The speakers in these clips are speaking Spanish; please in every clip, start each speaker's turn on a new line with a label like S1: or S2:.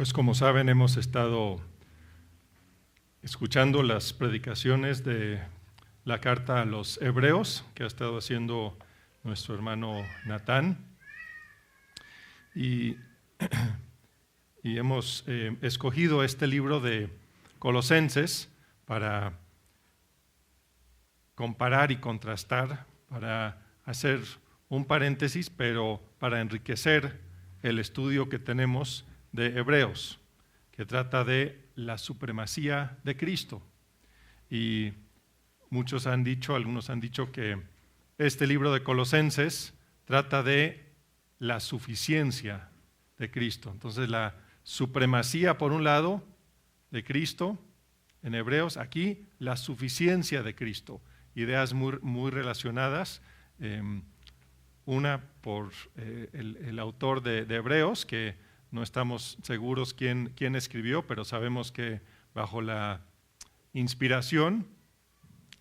S1: Pues como saben, hemos estado escuchando las predicaciones de la carta a los Hebreos que ha estado haciendo nuestro hermano Natán y hemos escogido este libro de Colosenses para comparar y contrastar, para hacer un paréntesis, pero para enriquecer el estudio que tenemos de Hebreos, que trata de la supremacía de Cristo. Y muchos han dicho, algunos han dicho que este libro de Colosenses trata de la suficiencia de Cristo. Entonces la supremacía por un lado de Cristo en Hebreos, aquí la suficiencia de Cristo. Ideas muy relacionadas, una por el autor de Hebreos, que no estamos seguros quién escribió, pero sabemos que bajo la inspiración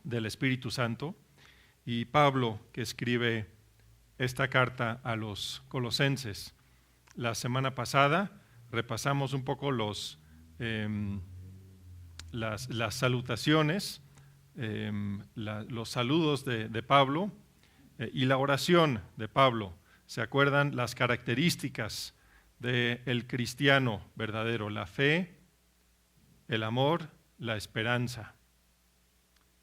S1: del Espíritu Santo, y Pablo, que escribe esta carta a los Colosenses. La semana pasada repasamos un poco las salutaciones, los saludos de Pablo y la oración de Pablo. ¿Se acuerdan las características del cristiano verdadero? La fe, el amor, la esperanza.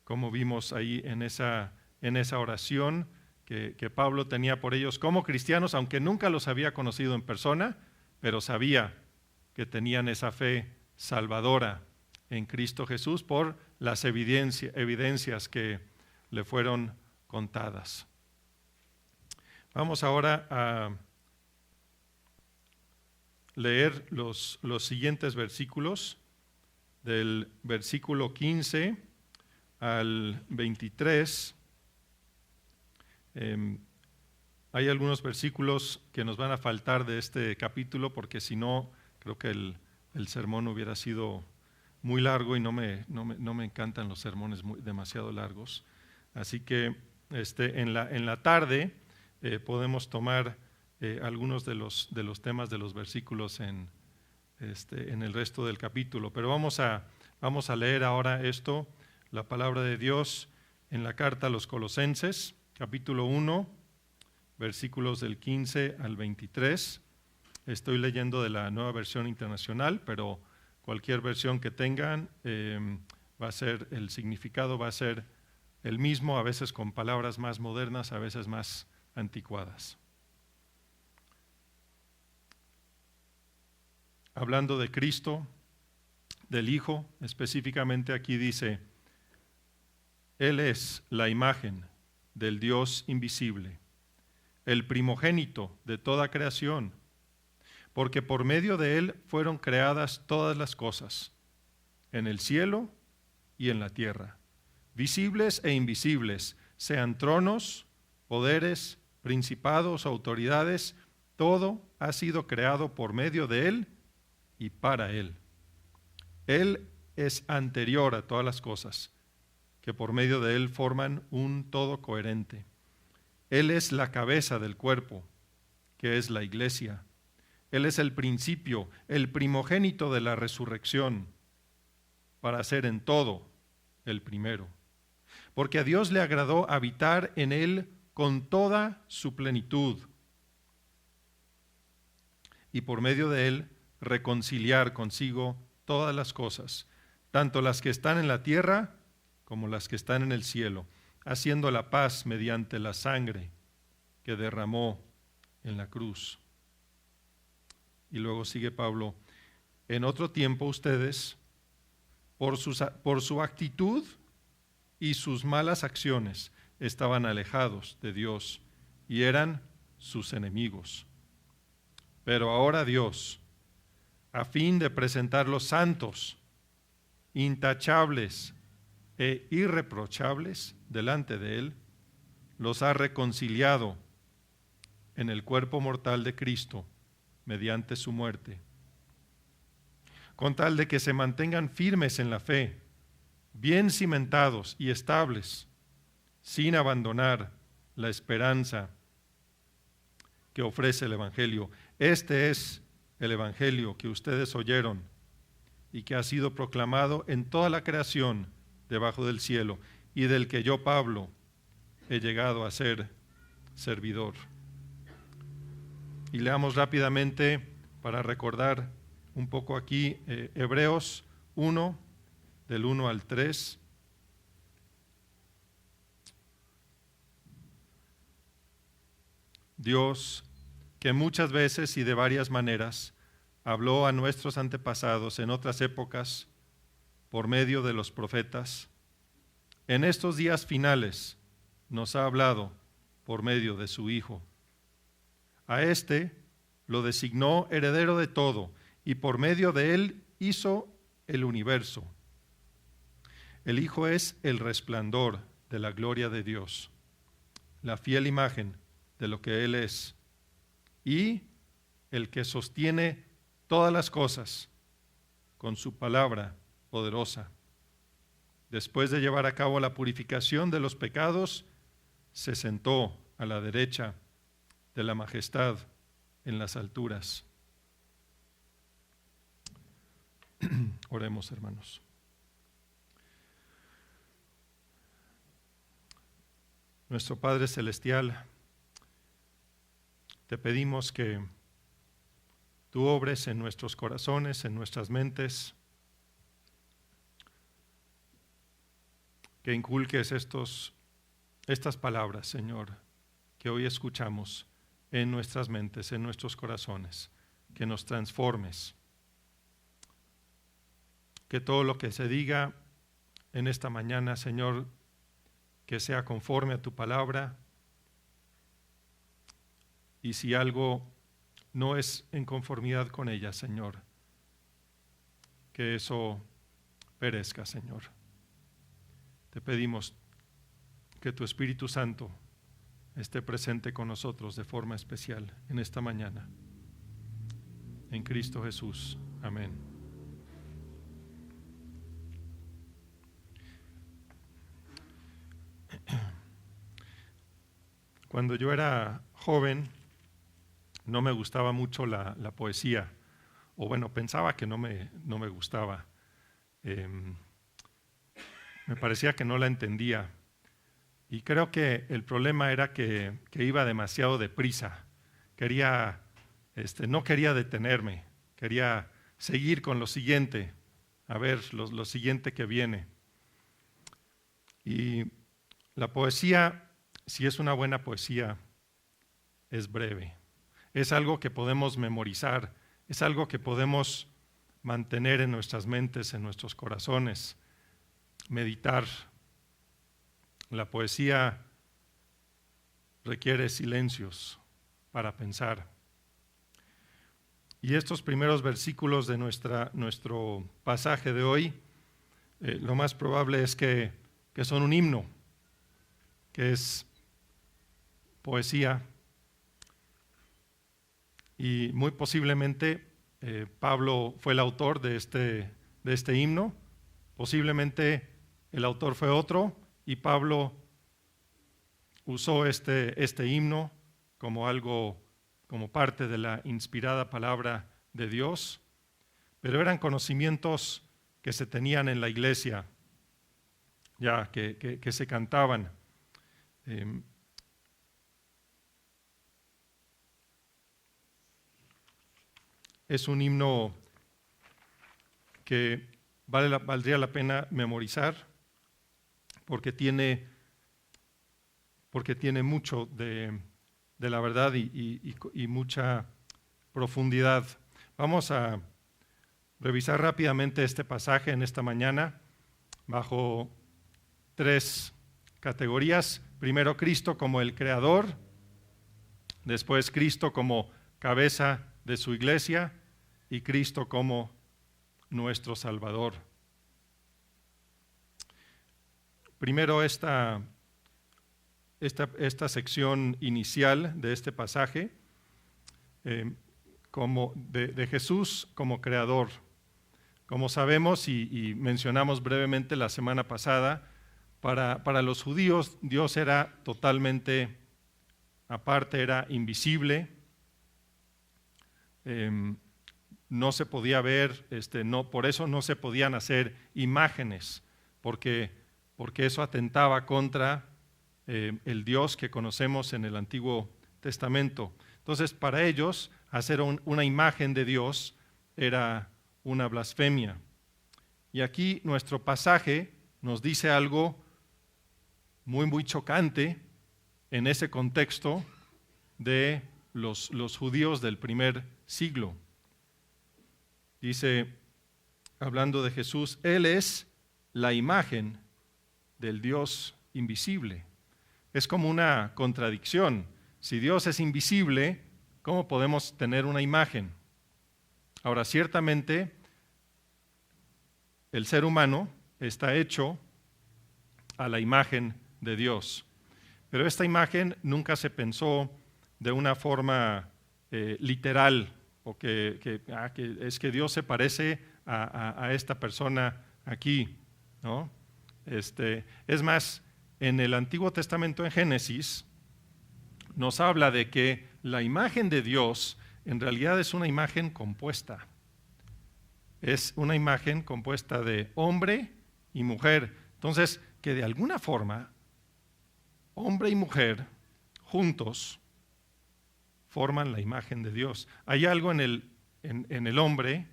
S1: Como vimos ahí en esa oración que Pablo tenía por ellos como cristianos, aunque nunca los había conocido en persona, pero sabía que tenían esa fe salvadora en Cristo Jesús por las evidencias que le fueron contadas. Vamos ahora a leer los siguientes versículos, del versículo 15 al 23. Hay algunos versículos que nos van a faltar de este capítulo, porque si no, creo que el sermón hubiera sido muy largo y no me encantan los sermones demasiado largos. Así que en la tarde podemos tomar algunos de los temas de los versículos en el resto del capítulo. Pero vamos a leer ahora la palabra de Dios en la carta a los Colosenses, capítulo 1, versículos del 15 al 23. Estoy leyendo de la Nueva Versión Internacional, pero cualquier versión que tengan el significado va a ser el mismo, a veces con palabras más modernas, a veces más anticuadas. Hablando de Cristo, del Hijo, específicamente aquí dice: Él es la imagen del Dios invisible, el primogénito de toda creación, porque por medio de Él fueron creadas todas las cosas, en el cielo y en la tierra, visibles e invisibles, sean tronos, poderes, principados, autoridades, todo ha sido creado por medio de Él y para Él. Él es anterior a todas las cosas, que por medio de Él forman un todo coherente. Él es la cabeza del cuerpo, que es la iglesia. Él es el principio, el primogénito de la resurrección, para ser en todo el primero. Porque a Dios le agradó habitar en Él con toda su plenitud, y por medio de Él reconciliar consigo todas las cosas, tanto las que están en la tierra como las que están en el cielo, haciendo la paz mediante la sangre que derramó en la cruz. Y luego sigue Pablo: en otro tiempo ustedes, por su actitud y sus malas acciones, estaban alejados de Dios y eran sus enemigos. Pero ahora Dios, a fin de presentarlos santos, intachables e irreprochables delante de Él, los ha reconciliado en el cuerpo mortal de Cristo mediante su muerte, con tal de que se mantengan firmes en la fe, bien cimentados y estables, sin abandonar la esperanza que ofrece el Evangelio. Este es el evangelio que ustedes oyeron y que ha sido proclamado en toda la creación debajo del cielo, y del que yo, Pablo, he llegado a ser servidor. Y leamos rápidamente para recordar un poco aquí Hebreos 1, del 1 al 3. Dios, que muchas veces y de varias maneras habló a nuestros antepasados en otras épocas por medio de los profetas, en estos días finales nos ha hablado por medio de su Hijo. A éste lo designó heredero de todo, y por medio de él hizo el universo. El Hijo es el resplandor de la gloria de Dios, la fiel imagen de lo que Él es, y el que sostiene todas las cosas con su palabra poderosa. Después de llevar a cabo la purificación de los pecados, se sentó a la derecha de la majestad en las alturas. Oremos, hermanos. Nuestro Padre Celestial, te pedimos que tú obres en nuestros corazones, en nuestras mentes, que inculques estas palabras, Señor, que hoy escuchamos en nuestras mentes, en nuestros corazones, que nos transformes, que todo lo que se diga en esta mañana, Señor, que sea conforme a tu palabra, y si algo no es en conformidad con ella, Señor, que eso perezca, Señor. Te pedimos que tu Espíritu Santo esté presente con nosotros de forma especial en esta mañana. En Cristo Jesús. Amén. Cuando yo era joven, no me gustaba mucho la poesía, o bueno, pensaba que no me gustaba. Me parecía que no la entendía, y creo que el problema era que iba demasiado deprisa. No quería detenerme, quería seguir con lo siguiente, a ver lo siguiente que viene. Y la poesía, si es una buena poesía, es breve. Es algo que podemos memorizar, es algo que podemos mantener en nuestras mentes, en nuestros corazones, meditar. La poesía requiere silencios para pensar. Y estos primeros versículos de nuestro pasaje de hoy, lo más probable es que son un himno, que es poesía. Y muy posiblemente Pablo fue el autor de este himno. Posiblemente el autor fue otro, y Pablo usó este himno como parte de la inspirada palabra de Dios, pero eran conocimientos que se tenían en la iglesia, ya que se cantaban. Es un himno que valdría la pena memorizar porque tiene mucho de la verdad y mucha profundidad. Vamos a revisar rápidamente este pasaje en esta mañana bajo 3 categorías. Primero, Cristo como el creador, después Cristo como cabeza de su iglesia y Cristo como nuestro Salvador. Primero, esta sección inicial de este pasaje, como de Jesús como creador. Como sabemos y mencionamos brevemente la semana pasada, para los judíos Dios era totalmente aparte, era invisible. no se podía ver, por eso no se podían hacer imágenes, porque eso atentaba contra el Dios que conocemos en el Antiguo Testamento. Entonces, para ellos, hacer una imagen de Dios era una blasfemia. Y aquí nuestro pasaje nos dice algo muy, muy chocante en ese contexto de los judíos del primer siglo. Dice, hablando de Jesús, Él es la imagen del Dios invisible. Es como una contradicción. Si Dios es invisible, ¿cómo podemos tener una imagen? Ahora, ciertamente, el ser humano está hecho a la imagen de Dios, pero esta imagen nunca se pensó de una forma literal, o que es que Dios se parece a esta persona aquí, ¿no? Es más, en el Antiguo Testamento, en Génesis, nos habla de que la imagen de Dios en realidad es una imagen compuesta. Es una imagen compuesta de hombre y mujer. Entonces, que de alguna forma, hombre y mujer juntos forman la imagen de Dios. Hay algo en el hombre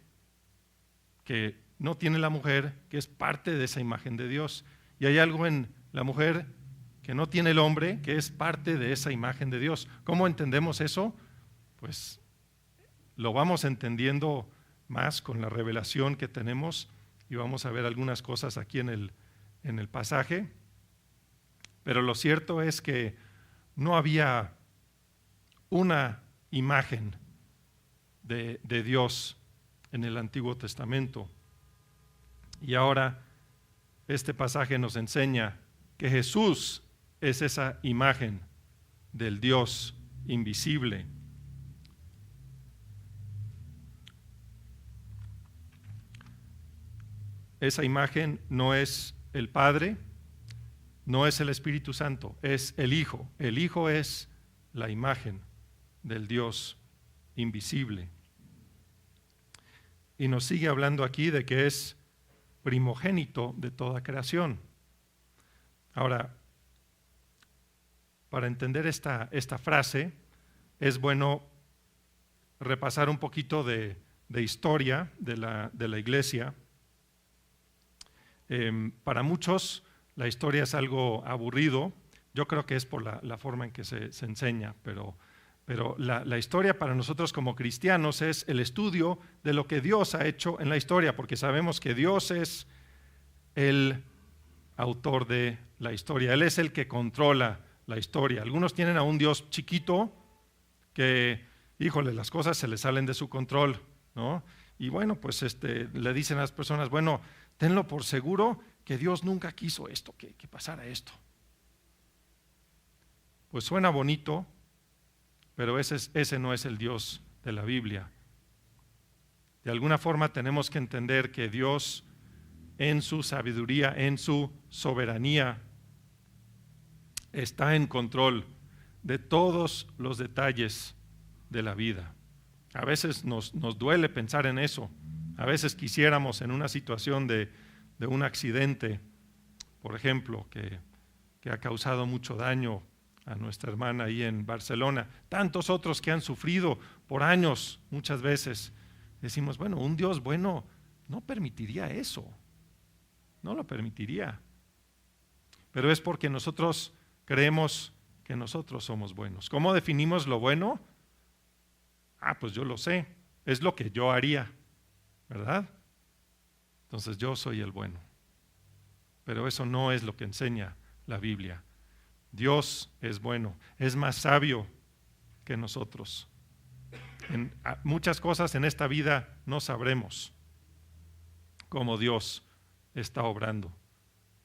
S1: que no tiene la mujer, que es parte de esa imagen de Dios. Y hay algo en la mujer que no tiene el hombre, que es parte de esa imagen de Dios. ¿Cómo entendemos eso? Pues lo vamos entendiendo más con la revelación que tenemos, y vamos a ver algunas cosas aquí en el pasaje. Pero lo cierto es que no había una imagen de Dios en el Antiguo Testamento. Y ahora este pasaje nos enseña que Jesús es esa imagen del Dios invisible. Esa imagen no es el Padre, no es el Espíritu Santo, es el Hijo. El Hijo es la imagen del Dios invisible. Y nos sigue hablando aquí de que es primogénito de toda creación. Ahora, para entender esta frase, es bueno repasar un poquito de historia de la iglesia. Para muchos la historia es algo aburrido. Yo creo que es por la forma en que se enseña, pero la historia para nosotros como cristianos es el estudio de lo que Dios ha hecho en la historia, porque sabemos que Dios es el autor de la historia. Él es el que controla la historia. Algunos tienen a un Dios chiquito que, híjole, las cosas se le salen de su control, ¿no? Y bueno, pues le dicen a las personas, bueno, tenlo por seguro que Dios nunca quiso esto, que pasara esto. Pues suena bonito, pero ese no es el Dios de la Biblia. De alguna forma tenemos que entender que Dios, en su sabiduría, en su soberanía, está en control de todos los detalles de la vida. A veces nos duele pensar en eso. A veces quisiéramos, en una situación de un accidente, por ejemplo, que ha causado mucho daño a nuestra hermana ahí en Barcelona, tantos otros que han sufrido por años, muchas veces, decimos, bueno, un Dios bueno no permitiría eso, no lo permitiría. Pero es porque nosotros creemos que nosotros somos buenos. ¿Cómo definimos lo bueno? Pues yo lo sé, es lo que yo haría, ¿verdad? Entonces yo soy el bueno. Pero eso no es lo que enseña la Biblia. Dios es bueno, es más sabio que nosotros. Muchas cosas en esta vida no sabremos cómo Dios está obrando,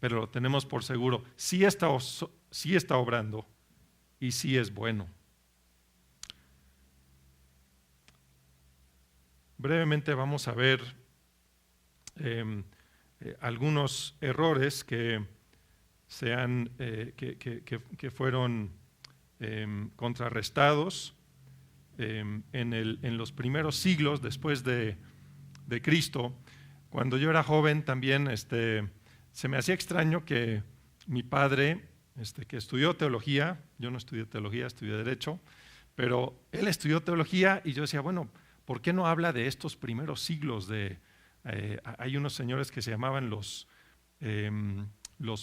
S1: pero lo tenemos por seguro. Sí está obrando y sí es bueno. Brevemente vamos a ver algunos errores que fueron contrarrestados en los primeros siglos después de Cristo. Cuando yo era joven también se me hacía extraño que mi padre, que estudió teología, yo no estudié teología, estudié derecho, pero él estudió teología y yo decía, bueno, ¿por qué no habla de estos primeros siglos? Hay unos señores que se llamaban los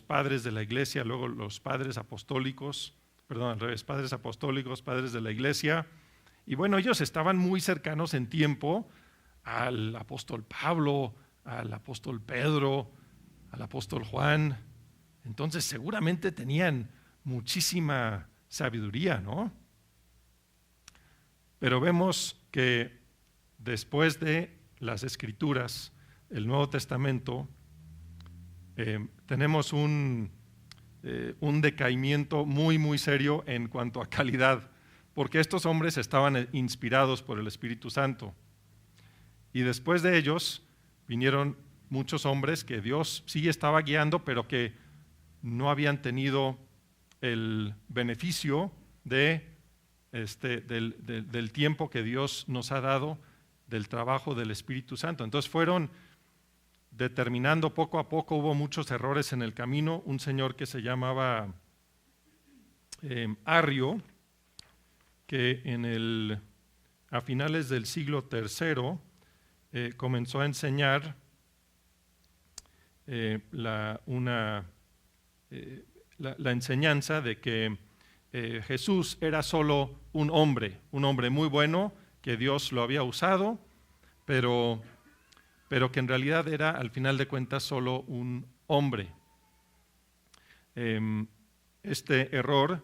S1: padres de la iglesia, luego los padres apostólicos, perdón, al revés, padres apostólicos, padres de la iglesia, y bueno, ellos estaban muy cercanos en tiempo al apóstol Pablo, al apóstol Pedro, al apóstol Juan. Entonces seguramente tenían muchísima sabiduría, ¿no? Pero vemos que después de las Escrituras, el Nuevo Testamento, tenemos un decaimiento muy, muy serio en cuanto a calidad, porque estos hombres estaban inspirados por el Espíritu Santo. Y después de ellos vinieron muchos hombres que Dios sí estaba guiando, pero que no habían tenido el beneficio del tiempo que Dios nos ha dado, del trabajo del Espíritu Santo. Entonces fueron determinando poco a poco, hubo muchos errores en el camino. Un señor que se llamaba Arrio, que a finales del siglo III comenzó a enseñar la enseñanza de que Jesús era solo un hombre muy bueno, que Dios lo había usado, pero que en realidad era al final de cuentas solo un hombre. Este error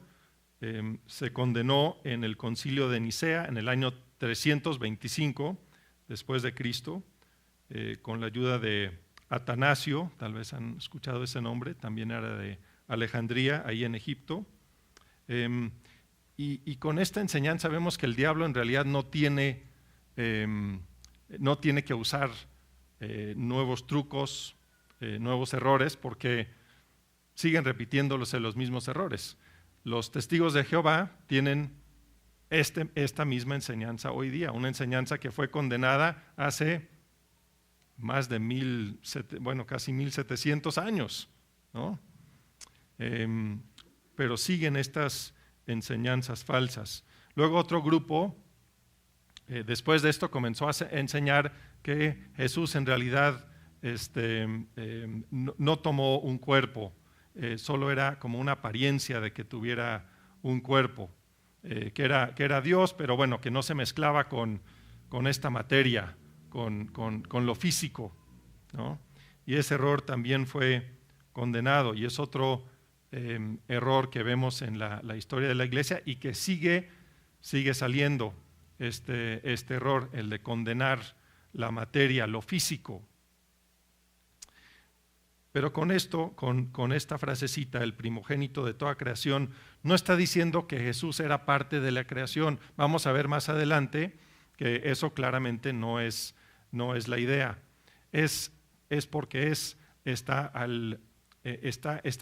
S1: se condenó en el Concilio de Nicea en el año 325 después de Cristo, con la ayuda de Atanasio, tal vez han escuchado ese nombre, también era de Alejandría, ahí en Egipto. Y con esta enseñanza vemos que el diablo en realidad no tiene que usar nuevos trucos, nuevos errores, porque siguen repitiéndose los mismos errores. Los testigos de Jehová tienen esta misma enseñanza hoy día, una enseñanza que fue condenada hace más de casi 1700 años, ¿no? Pero siguen estas enseñanzas falsas. Luego otro grupo, después de esto, comenzó a enseñar que Jesús en realidad no tomó un cuerpo, solo era como una apariencia de que tuviera un cuerpo, que era Dios, pero bueno, que no se mezclaba con esta materia, con lo físico, ¿no? Y ese error también fue condenado, y es otro error que vemos en la historia de la iglesia y que sigue saliendo este error, el de condenar la materia, lo físico. Pero con esto, con esta frasecita, el primogénito de toda creación, no está diciendo que Jesús era parte de la creación. Vamos a ver más adelante que eso claramente no es la idea. Es porque está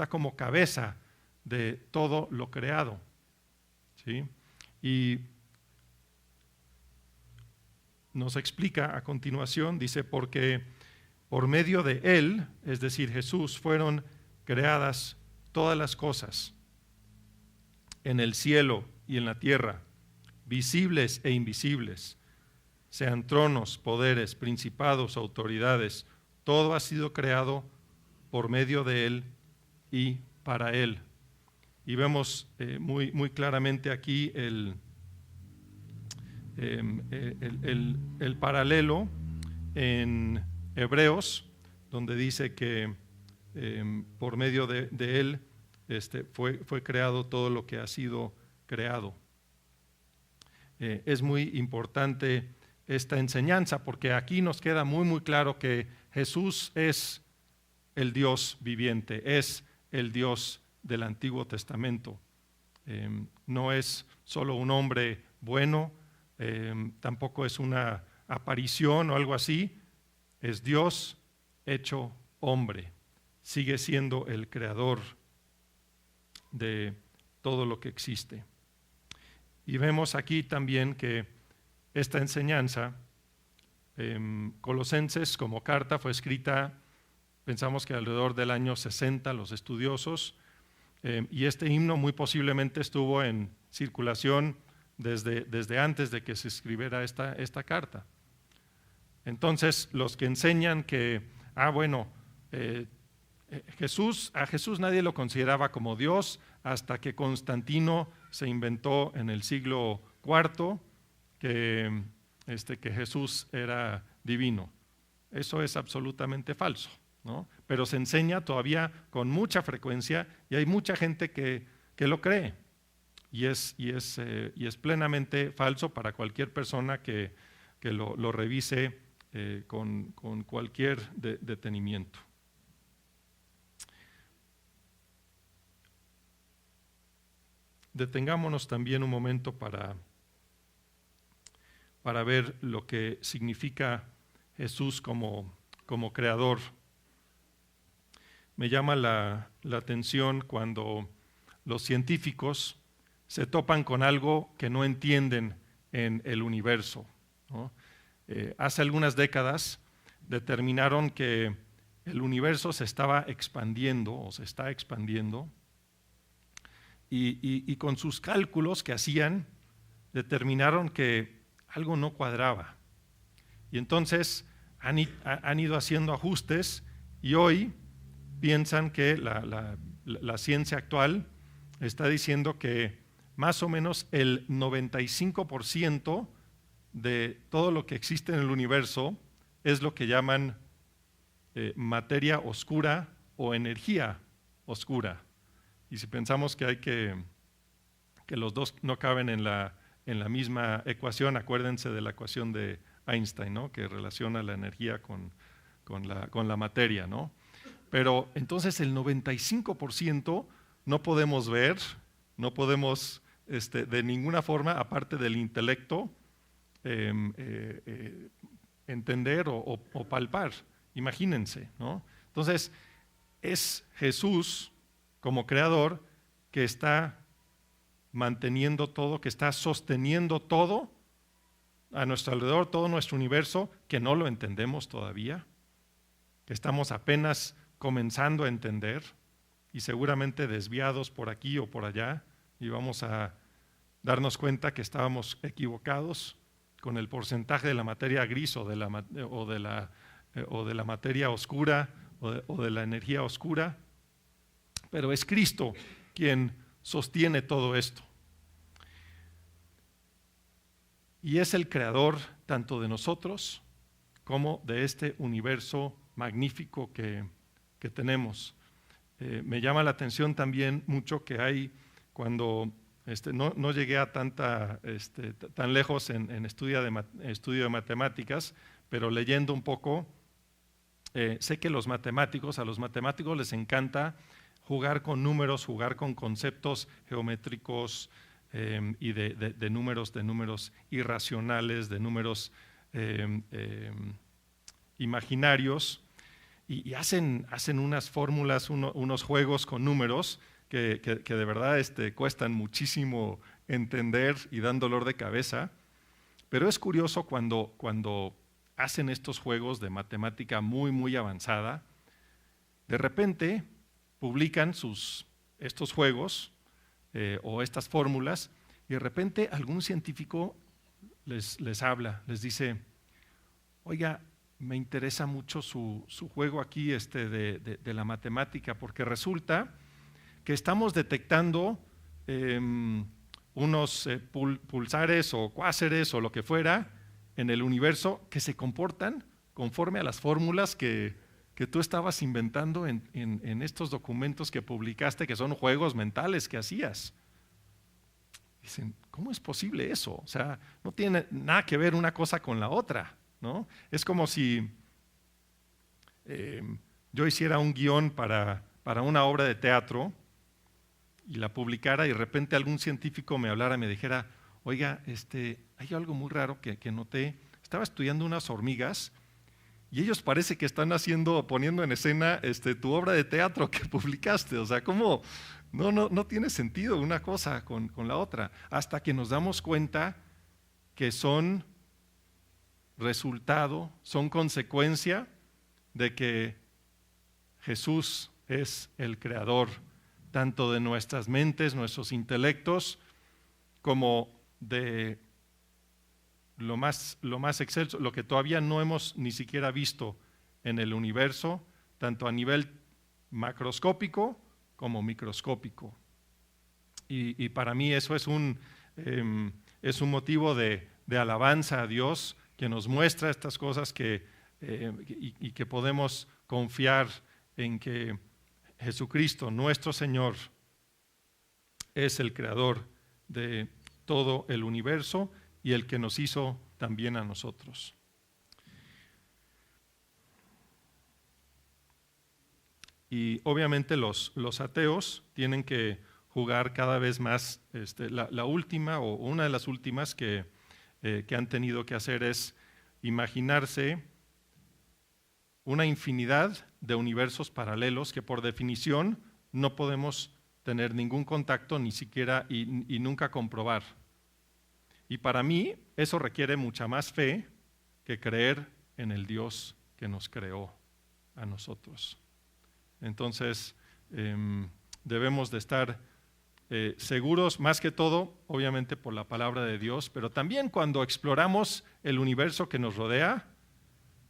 S1: como cabeza de todo lo creado, ¿sí? Y nos explica a continuación, dice, porque por medio de Él, es decir, Jesús, fueron creadas todas las cosas en el cielo y en la tierra, visibles e invisibles, sean tronos, poderes, principados, autoridades, todo ha sido creado por medio de Él y para Él. Y vemos muy claramente aquí el paralelo en Hebreos, donde dice que por medio de Él fue creado todo lo que ha sido creado. Es muy importante esta enseñanza porque aquí nos queda muy claro que Jesús es el Dios viviente, es el Dios del Antiguo Testamento. No es solo un hombre bueno, tampoco es una aparición o algo así, es Dios hecho hombre, sigue siendo el creador de todo lo que existe. Y vemos aquí también que esta enseñanza. Colosenses como carta fue escrita, pensamos que alrededor del año 60, los estudiosos, y este himno muy posiblemente estuvo en circulación desde antes de que se escribiera esta carta. Entonces, los que enseñan que, a Jesús nadie lo consideraba como Dios hasta que Constantino se inventó en el siglo IV que Jesús era divino. Eso es absolutamente falso, ¿no? Pero se enseña todavía con mucha frecuencia y hay mucha gente que lo cree. Y es plenamente falso para cualquier persona que lo revise con cualquier detenimiento. Detengámonos también un momento para ver lo que significa Jesús como creador. Me llama la atención cuando los científicos se topan con algo que no entienden en el universo, ¿no? Hace algunas décadas determinaron que el universo se estaba expandiendo o se está expandiendo y con sus cálculos que hacían determinaron que algo no cuadraba. Y entonces han ido haciendo ajustes y hoy piensan que la ciencia actual está diciendo que más o menos el 95% de todo lo que existe en el universo es lo que llaman materia oscura o energía oscura. Y si pensamos que que los dos no caben en la misma ecuación, acuérdense de la ecuación de Einstein, ¿no? Que relaciona la energía con la materia, ¿no? Pero entonces el 95% no podemos ver, no podemos de ninguna forma, aparte del intelecto, entender o palpar. Imagínense, ¿no? Entonces, es Jesús como creador que está manteniendo todo, que está sosteniendo todo a nuestro alrededor, todo nuestro universo, que no lo entendemos todavía, que estamos apenas comenzando a entender y seguramente desviados por aquí o por allá, y vamos a darnos cuenta que estábamos equivocados con el porcentaje de la materia gris o de la materia oscura o de la energía oscura, pero es Cristo quien sostiene todo esto. Y es el creador tanto de nosotros como de este universo magnífico que tenemos. Me llama la atención también mucho que hay cuando no llegué a tan lejos en estudio de matemáticas, pero leyendo un poco, sé que a los matemáticos les encanta jugar con números, jugar con conceptos geométricos y de números irracionales, de números imaginarios, y hacen unas fórmulas, unos juegos con números que de verdad cuestan muchísimo entender y dan dolor de cabeza. Pero es curioso cuando hacen estos juegos de matemática muy, muy avanzada, de repente publican estos juegos o estas fórmulas y de repente algún científico les habla, les dice: oiga, me interesa mucho su juego aquí de la matemática, porque resulta que estamos detectando unos pulsares o cuásares o lo que fuera en el universo que se comportan conforme a las fórmulas que tú estabas inventando en estos documentos que publicaste, que son juegos mentales que hacías. Dicen, ¿cómo es posible eso? O sea, no tiene nada que ver una cosa con la otra, ¿no? Es como si yo hiciera un guión para una obra de teatro y la publicara y de repente algún científico me hablara y me dijera: oiga, hay algo muy raro que noté. Estaba estudiando unas hormigas y ellos parece que están poniendo en escena tu obra de teatro que publicaste. O sea, ¿cómo? No tiene sentido una cosa con la otra, hasta que nos damos cuenta que son resultado, son consecuencia de que Jesús es el creador tanto de nuestras mentes, nuestros intelectos, como de lo más excelso, lo que todavía no hemos ni siquiera visto en el universo, tanto a nivel macroscópico como microscópico. Y para mí eso es un motivo de alabanza a Dios, que nos muestra estas cosas y que podemos confiar en que Jesucristo, nuestro Señor, es el creador de todo el universo y el que nos hizo también a nosotros. Y obviamente los ateos tienen que jugar cada vez más, la última o una de las últimas que han tenido que hacer es imaginarse una infinidad de universos paralelos que por definición no podemos tener ningún contacto ni siquiera y nunca comprobar. Y para mí eso requiere mucha más fe que creer en el Dios que nos creó a nosotros. Entonces debemos de estar seguros, más que todo, obviamente por la palabra de Dios, pero también cuando exploramos el universo que nos rodea,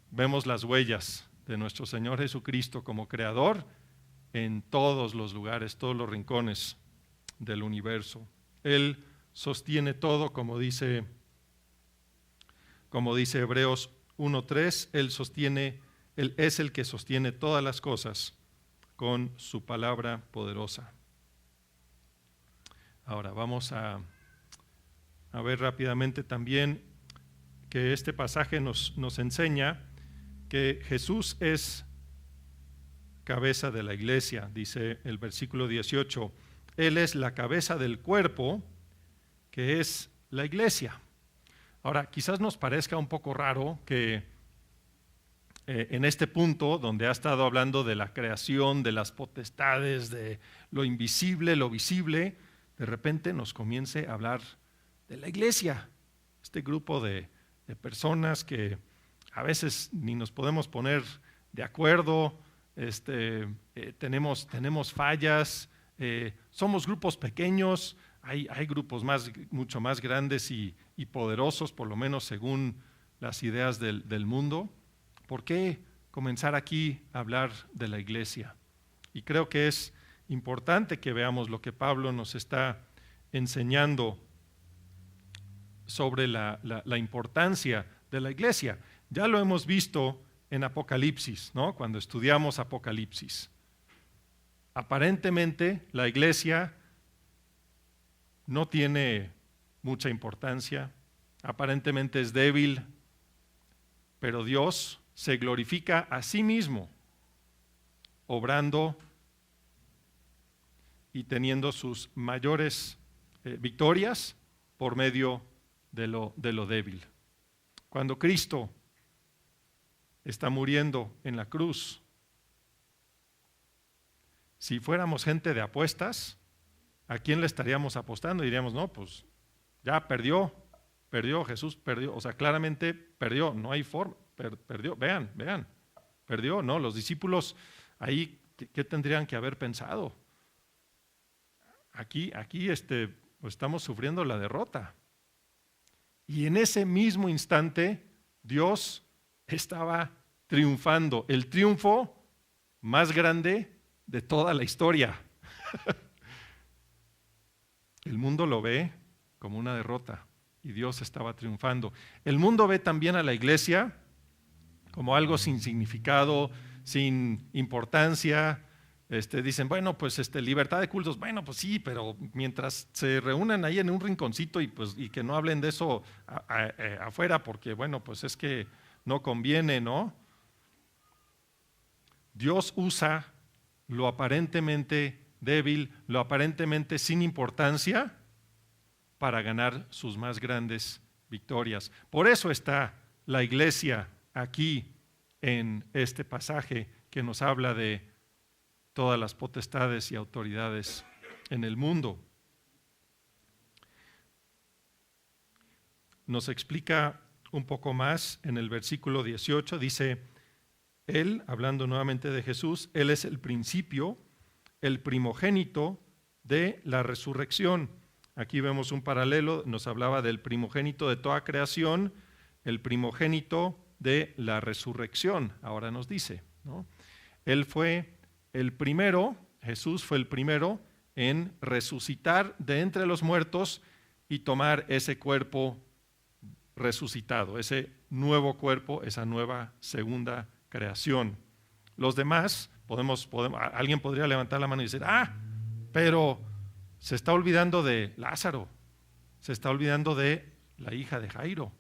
S1: vemos las huellas de nuestro Señor Jesucristo como creador en todos los lugares, todos los rincones del universo. Él sostiene todo, como dice Hebreos 1:3, Él es el que sostiene todas las cosas con su palabra poderosa. Ahora vamos a ver rápidamente también que este pasaje nos enseña que Jesús es cabeza de la iglesia, dice el versículo 18. Él es la cabeza del cuerpo, que es la iglesia. Ahora, quizás nos parezca un poco raro que en este punto, donde ha estado hablando de la creación, de las potestades, de lo invisible, lo visible, de repente nos comience a hablar de la iglesia, este grupo de personas que a veces ni nos podemos poner de acuerdo, tenemos fallas, somos grupos pequeños, hay grupos mucho más grandes y poderosos, por lo menos según las ideas del mundo. ¿Por qué comenzar aquí a hablar de la iglesia? Y creo que es importante que veamos lo que Pablo nos está enseñando sobre la importancia de la iglesia. Ya lo hemos visto en Apocalipsis, ¿no? Cuando estudiamos Apocalipsis. Aparentemente la iglesia no tiene mucha importancia, aparentemente es débil, pero Dios se glorifica a sí mismo, obrando y teniendo sus mayores victorias por medio de lo débil. Cuando Cristo está muriendo en la cruz, si fuéramos gente de apuestas, ¿a quién le estaríamos apostando? Diríamos, no, pues ya perdió, Jesús perdió, o sea, claramente perdió, no hay forma, perdió, vean, perdió, ¿no? Los discípulos ahí, ¿qué tendrían que haber pensado? Aquí estamos sufriendo la derrota. Y en ese mismo instante, Dios estaba triunfando, el triunfo más grande de toda la historia. El mundo lo ve como una derrota y Dios estaba triunfando. El mundo ve también a la iglesia como algo sin significado, sin importancia. Dicen, bueno, pues libertad de cultos, bueno, pues sí, pero mientras se reúnan ahí en un rinconcito y que no hablen de eso afuera, porque bueno, pues es que no conviene, ¿no? Dios usa lo aparentemente débil, lo aparentemente sin importancia, para ganar sus más grandes victorias. Por eso está la iglesia aquí en este pasaje que nos habla de todas las potestades y autoridades en el mundo. Nos explica un poco más en el versículo 18, dice, Él, hablando nuevamente de Jesús, Él es el principio, el primogénito de la resurrección. Aquí vemos un paralelo, nos hablaba del primogénito de toda creación, el primogénito de la resurrección, ahora nos dice, ¿no? Él fue el primero, Jesús fue el primero en resucitar de entre los muertos y tomar ese cuerpo resucitado, ese nuevo cuerpo, esa nueva segunda creación. Los demás, alguien podría levantar la mano y decir, pero se está olvidando de Lázaro, se está olvidando de la hija de Jairo.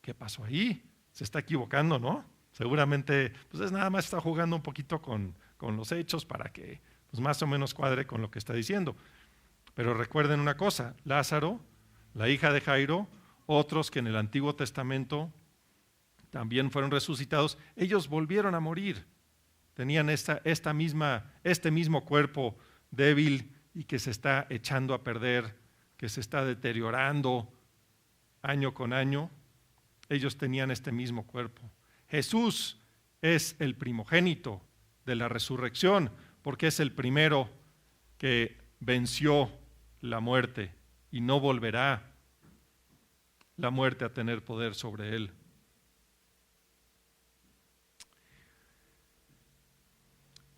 S1: ¿Qué pasó ahí? Se está equivocando, ¿no? Seguramente, pues es nada más está jugando un poquito con los hechos para que pues más o menos cuadre con lo que está diciendo. Pero recuerden una cosa, Lázaro, la hija de Jairo, otros que en el Antiguo Testamento también fueron resucitados, ellos volvieron a morir. Tenían este mismo cuerpo débil y que se está echando a perder, que se está deteriorando año con año. Ellos tenían este mismo cuerpo. Jesús es el primogénito de la resurrección porque es el primero que venció la muerte y no volverá la muerte a tener poder sobre él.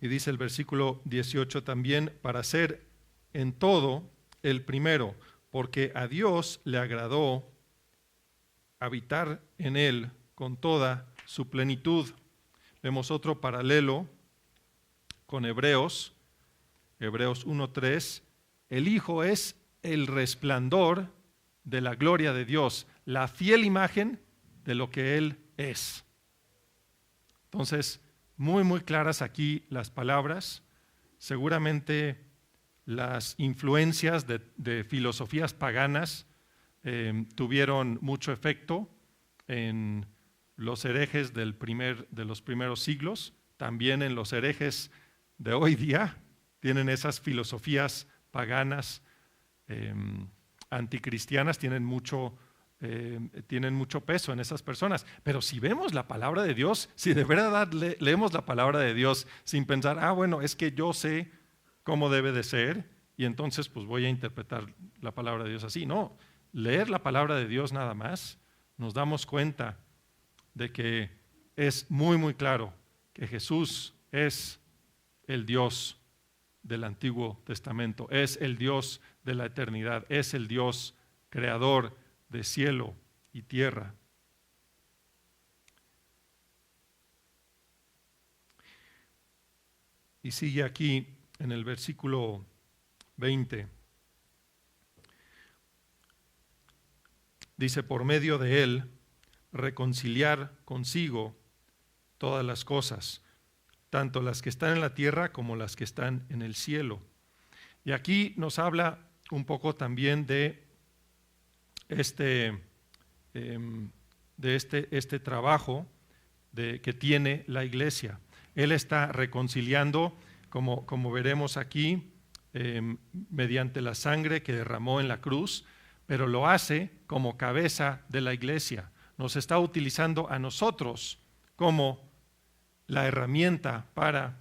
S1: Y dice el versículo 18 también, para ser en todo el primero, porque a Dios le agradó habitar en él con toda su plenitud. Vemos otro paralelo con Hebreos 1:3. El Hijo es el resplandor de la gloria de Dios, la fiel imagen de lo que Él es. Entonces, muy claras aquí las palabras. Seguramente las influencias de filosofías paganas tuvieron mucho efecto en los herejes de los primeros siglos, también en los herejes de hoy día, tienen esas filosofías paganas anticristianas, tienen mucho peso en esas personas. Pero si vemos la palabra de Dios, si de verdad leemos la palabra de Dios sin pensar, bueno, es que yo sé cómo debe de ser y entonces pues voy a interpretar la palabra de Dios así. No, leer la palabra de Dios nada más, nos damos cuenta de que es muy claro que Jesús es el Dios del Antiguo Testamento, es el Dios de la eternidad, es el Dios creador de cielo y tierra. Y sigue aquí en el versículo 20. Dice, por medio de él, reconciliar consigo todas las cosas, tanto las que están en la tierra como las que están en el cielo. Y aquí nos habla un poco también de este trabajo que tiene la iglesia. Él está reconciliando, como veremos aquí, mediante la sangre que derramó en la cruz, pero lo hace como cabeza de la iglesia. Nos está utilizando a nosotros como la herramienta para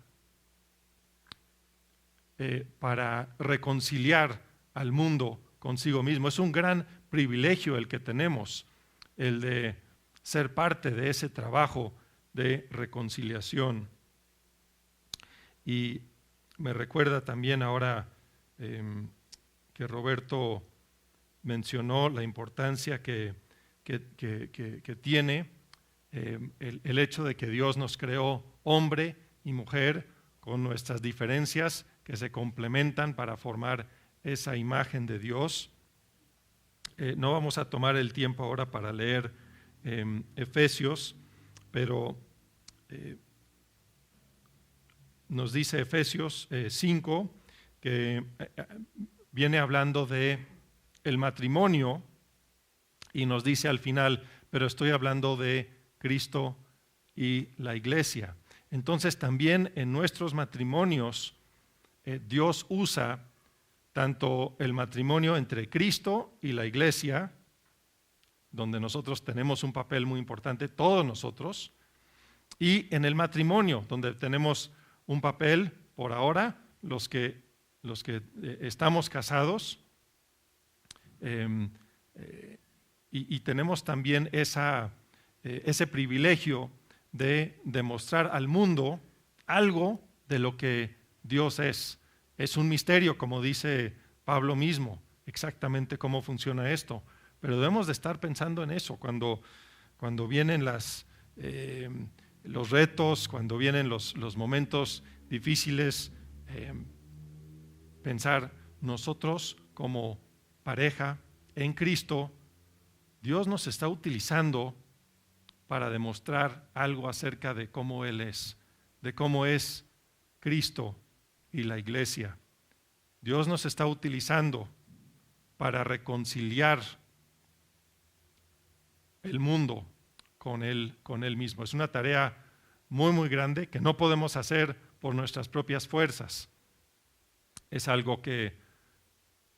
S1: reconciliar al mundo consigo mismo. Es un gran privilegio el que tenemos, el de ser parte de ese trabajo de reconciliación. Y me recuerda también ahora que Roberto mencionó la importancia que tiene el hecho de que Dios nos creó hombre y mujer con nuestras diferencias que se complementan para formar esa imagen de Dios. No vamos a tomar el tiempo ahora para leer Efesios, pero nos dice Efesios 5 que viene hablando de el matrimonio y nos dice al final, pero estoy hablando de Cristo y la iglesia. Entonces también en nuestros matrimonios Dios usa tanto el matrimonio entre Cristo y la iglesia, donde nosotros tenemos un papel muy importante, todos nosotros, y en el matrimonio, donde tenemos un papel por ahora, los que estamos casados, y tenemos también ese privilegio de demostrar al mundo algo de lo que Dios es. Es un misterio, como dice Pablo mismo, exactamente cómo funciona esto. Pero debemos de estar pensando en eso cuando vienen los retos, cuando vienen los momentos difíciles, pensar nosotros como pareja en Cristo, Dios nos está utilizando para demostrar algo acerca de cómo Él es, de cómo es Cristo y la iglesia. Dios nos está utilizando para reconciliar el mundo con Él mismo. Es una tarea muy, muy grande que no podemos hacer por nuestras propias fuerzas. Es algo que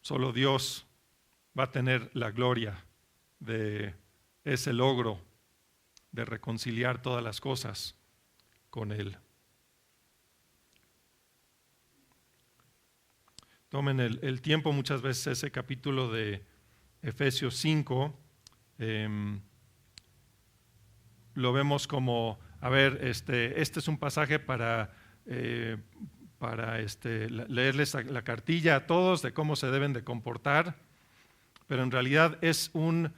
S1: solo Dios va a tener la gloria de ese logro de reconciliar todas las cosas con Él. Tomen el tiempo, muchas veces ese capítulo de Efesios 5, lo vemos como, a ver, este es un pasaje para leerles la cartilla a todos de cómo se deben de comportar, pero en realidad es un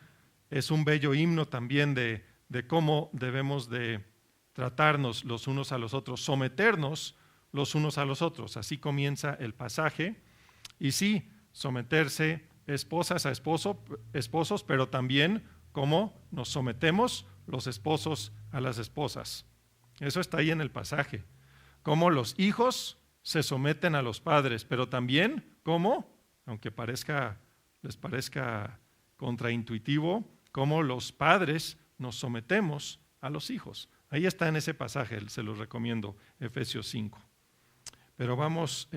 S1: bello himno también de cómo debemos de tratarnos los unos a los otros, someternos los unos a los otros. Así comienza el pasaje. Y sí, someterse esposas a esposos, pero también cómo nos sometemos los esposos a las esposas. Eso está ahí en el pasaje. Cómo los hijos se someten a los padres, pero también cómo, aunque les parezca contraintuitivo, cómo los padres nos sometemos a los hijos. Ahí está en ese pasaje, se los recomiendo, Efesios 5. Pero vamos,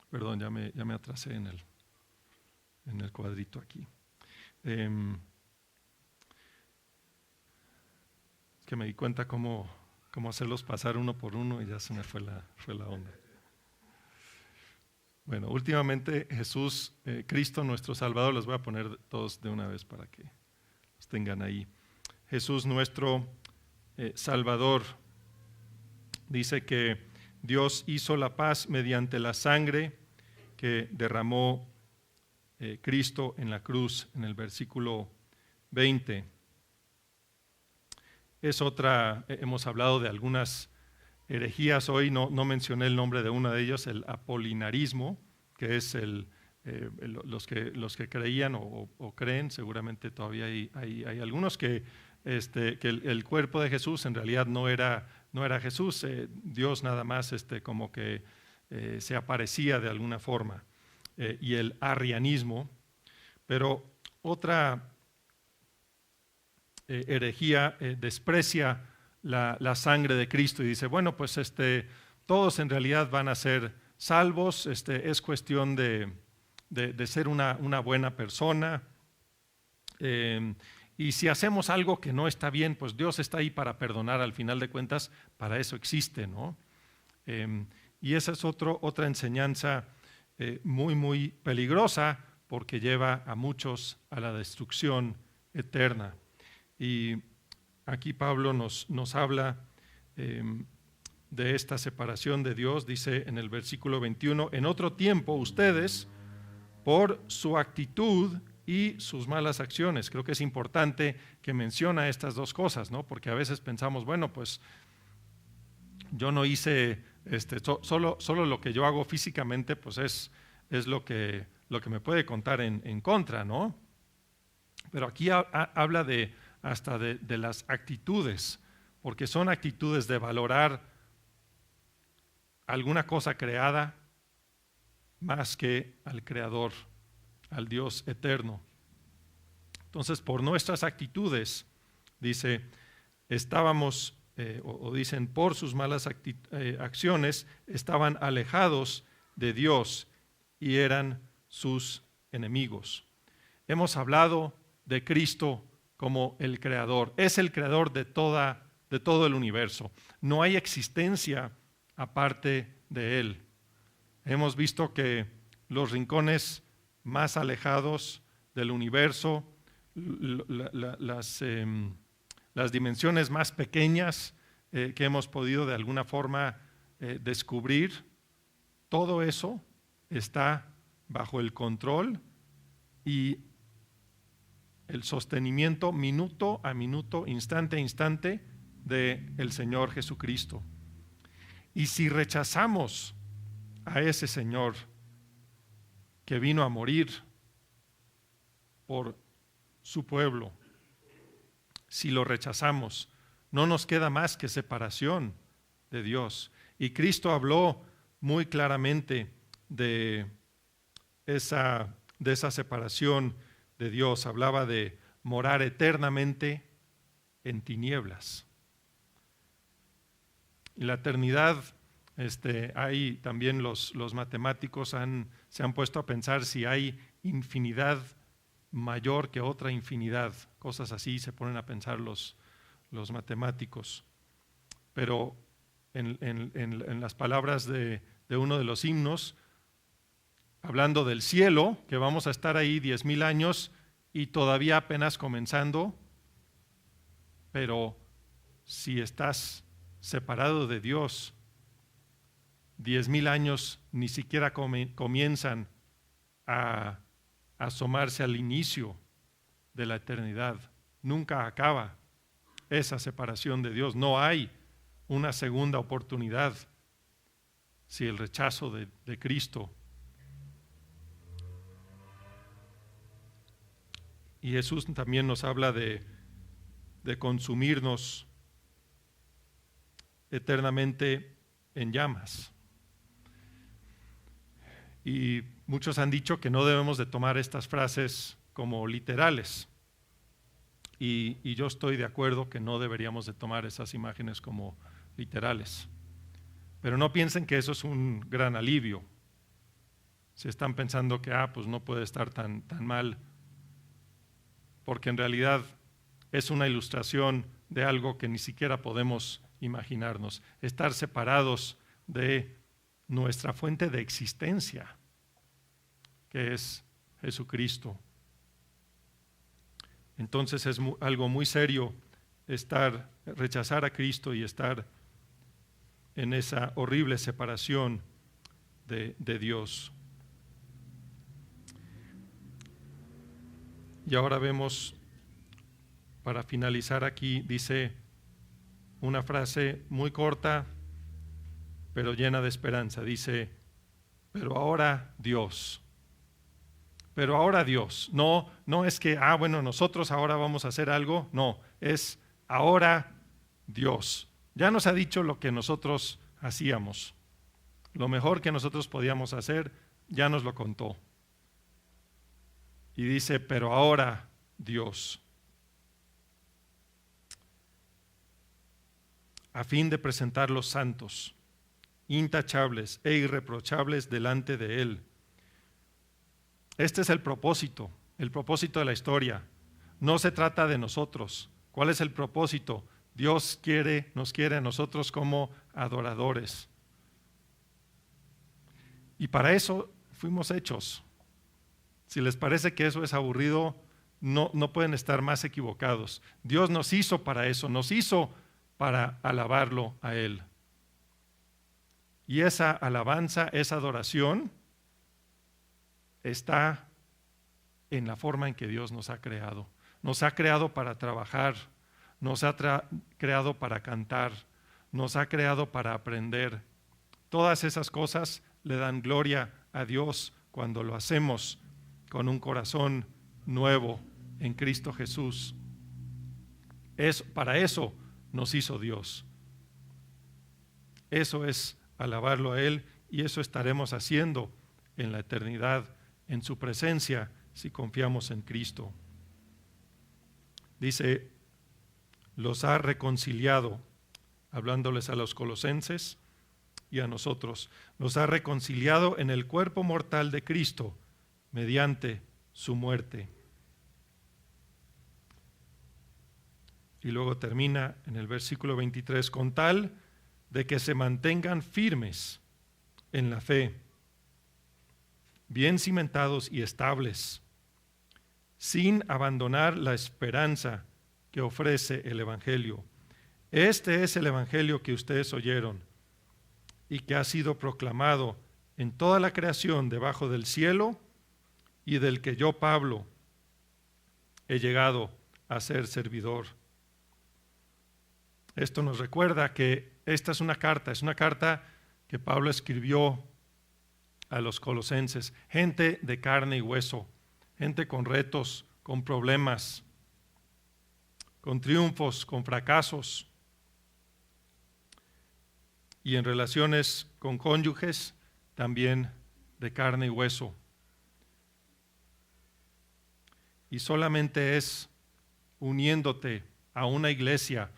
S1: perdón, ya me atrasé en el cuadrito aquí. Es que me di cuenta cómo hacerlos pasar uno por uno y ya se me fue la onda. Bueno, últimamente Jesús, Cristo nuestro Salvador, los voy a poner todos de una vez para que los tengan ahí. Jesús nuestro Salvador dice que Dios hizo la paz mediante la sangre que derramó Cristo en la cruz, en el versículo 20. Es otra, hemos hablado de algunas herejías hoy, no mencioné el nombre de uno de ellos, el apolinarismo, que es los que creían o creen, seguramente todavía hay algunos que el cuerpo de Jesús en realidad no era Jesús, Dios nada más como que se aparecía de alguna forma, y el arrianismo. Pero otra herejía desprecia la sangre de Cristo y dice, bueno, pues todos en realidad van a ser salvos, es cuestión de ser una buena persona, y si hacemos algo que no está bien, pues Dios está ahí para perdonar, al final de cuentas, para eso existe, ¿no? Y esa es otra enseñanza muy, muy peligrosa, porque lleva a muchos a la destrucción eterna. Y aquí Pablo nos habla de esta separación de Dios. Dice en el versículo 21, en otro tiempo ustedes, por su actitud y sus malas acciones. Creo que es importante que menciona estas dos cosas, ¿no? Porque a veces pensamos, bueno, pues yo no hice, solo lo que yo hago físicamente, pues es lo que me puede contar en contra, ¿no? Pero aquí habla hasta de las actitudes, porque son actitudes de valorar alguna cosa creada más que al Creador, al Dios eterno. Entonces, por nuestras actitudes, dice, estábamos, o dicen, por sus malas acciones, estaban alejados de Dios y eran sus enemigos. hemos hablado de Cristo como el creador. Es el creador de todo el universo. No hay existencia aparte de Él. Hemos visto que los rincones más alejados del universo, las dimensiones más pequeñas que hemos podido de alguna forma descubrir, todo eso está bajo el control y el sostenimiento minuto a minuto, instante a instante del Señor Jesucristo. Y si rechazamos a ese Señor que vino a morir por su pueblo, si lo rechazamos, no nos queda más que separación de Dios. Y Cristo habló muy claramente de esa separación de Dios. Hablaba de morar eternamente en tinieblas. Y la eternidad, hay también los matemáticos se han puesto a pensar si hay infinidad mayor que otra infinidad. Cosas así se ponen a pensar los matemáticos. Pero en las palabras de uno de los himnos, hablando del cielo, que vamos a estar ahí 10,000 años y todavía apenas comenzando, pero si estás separado de Dios, 10,000 años ni siquiera comienzan a asomarse al inicio de la eternidad. Nunca acaba esa separación de Dios. No hay una segunda oportunidad si el rechazo de Cristo. Y Jesús también nos habla de consumirnos eternamente en llamas. Y muchos han dicho que no debemos de tomar estas frases como literales. Y yo estoy de acuerdo que no deberíamos de tomar esas imágenes como literales. Pero no piensen que eso es un gran alivio. Si están pensando que pues no puede estar tan mal, porque en realidad es una ilustración de algo que ni siquiera podemos imaginarnos. Estar separados de nuestra fuente de existencia, que es Jesucristo. Entonces es algo muy serio rechazar a Cristo y estar en esa horrible separación de Dios. Y ahora vemos, para finalizar aquí, dice una frase muy corta, pero llena de esperanza. Dice, pero ahora Dios. Pero ahora Dios. No es que, nosotros ahora vamos a hacer algo. No, es ahora Dios. Ya nos ha dicho lo que nosotros hacíamos. Lo mejor que nosotros podíamos hacer, ya nos lo contó. Y dice, pero ahora Dios. A fin de presentar los santos, intachables e irreprochables delante de Él. Este es el propósito de la historia. No se trata de nosotros. ¿Cuál es el propósito? Dios nos quiere a nosotros como adoradores. Y para eso fuimos hechos. Si les parece que eso es aburrido, no pueden estar más equivocados. Dios nos hizo para eso, nos hizo para alabarlo a Él. Y esa alabanza, esa adoración, está en la forma en que Dios nos ha creado. Nos ha creado para trabajar, nos ha creado para cantar, nos ha creado para aprender. Todas esas cosas le dan gloria a Dios cuando lo hacemos con un corazón nuevo en Cristo Jesús. Para eso nos hizo Dios. Eso es alabarlo a Él y eso estaremos haciendo en la eternidad, en su presencia, si confiamos en Cristo. Dice, los ha reconciliado, hablándoles a los colosenses y a nosotros, los ha reconciliado en el cuerpo mortal de Cristo mediante su muerte, Y luego termina en el versículo 23, con tal de que se mantengan firmes en la fe, bien cimentados y estables, sin abandonar la esperanza que ofrece el Evangelio. Este es el Evangelio que ustedes oyeron y que ha sido proclamado en toda la creación debajo del cielo, y del que yo, Pablo, he llegado a ser servidor. Esto nos recuerda que esta es una carta que Pablo escribió a los colosenses, gente de carne y hueso, gente con retos, con problemas, con triunfos, con fracasos, y en relaciones con cónyuges también de carne y hueso. Y solamente es uniéndote a una iglesia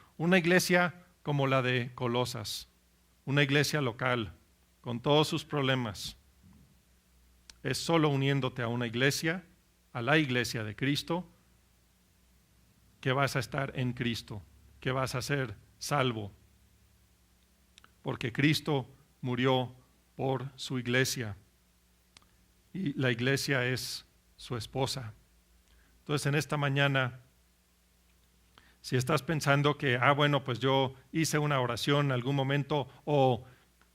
S1: como la de Colosas, una iglesia local, con todos sus problemas. Es solo uniéndote a una iglesia, a la iglesia de Cristo, que vas a estar en Cristo, que vas a ser salvo. Porque Cristo murió por su iglesia y la iglesia es su esposa. Entonces, en esta mañana, si estás pensando que, bueno, pues yo hice una oración en algún momento, o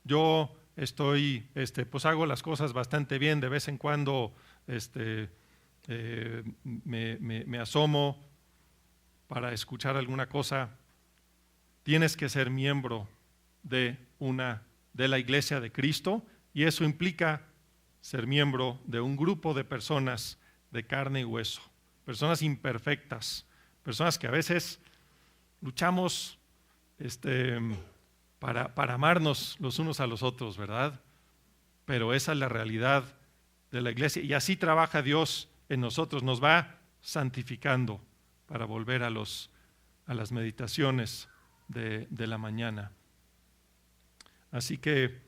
S1: yo estoy, pues hago las cosas bastante bien, de vez en cuando me asomo para escuchar alguna cosa, tienes que ser miembro de la iglesia de Cristo, y eso implica ser miembro de un grupo de personas de carne y hueso, personas imperfectas, personas que a veces luchamos para amarnos los unos a los otros, ¿verdad? Pero esa es la realidad de la iglesia, y así trabaja Dios en nosotros, nos va santificando para volver a las meditaciones de la mañana. Así que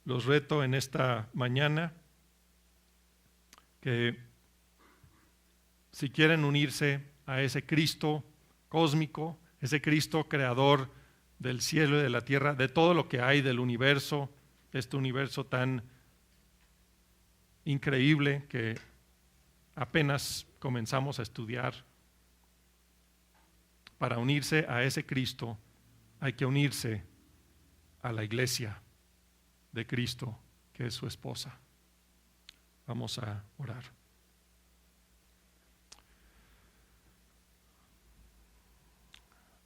S1: los reto en esta mañana que si quieren unirse a ese Cristo cósmico, ese Cristo creador del cielo y de la tierra, de todo lo que hay del universo, este universo tan increíble que apenas comenzamos a estudiar, para unirse a ese Cristo hay que unirse a la iglesia de Cristo, que es su esposa. Vamos a orar.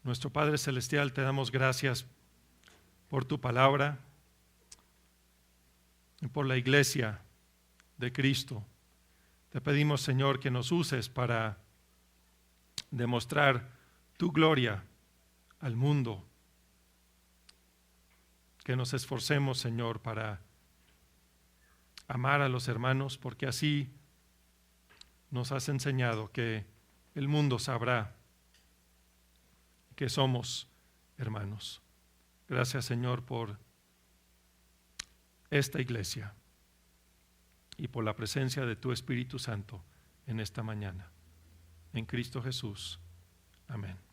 S1: Nuestro Padre Celestial, te damos gracias por tu palabra y por la iglesia de Cristo. Te pedimos, Señor, que nos uses para demostrar tu gloria al mundo. Que nos esforcemos, Señor, para amar a los hermanos, porque así nos has enseñado que el mundo sabrá que somos hermanos. Gracias, Señor, por esta iglesia y por la presencia de tu Espíritu Santo en esta mañana. En Cristo Jesús. Amén.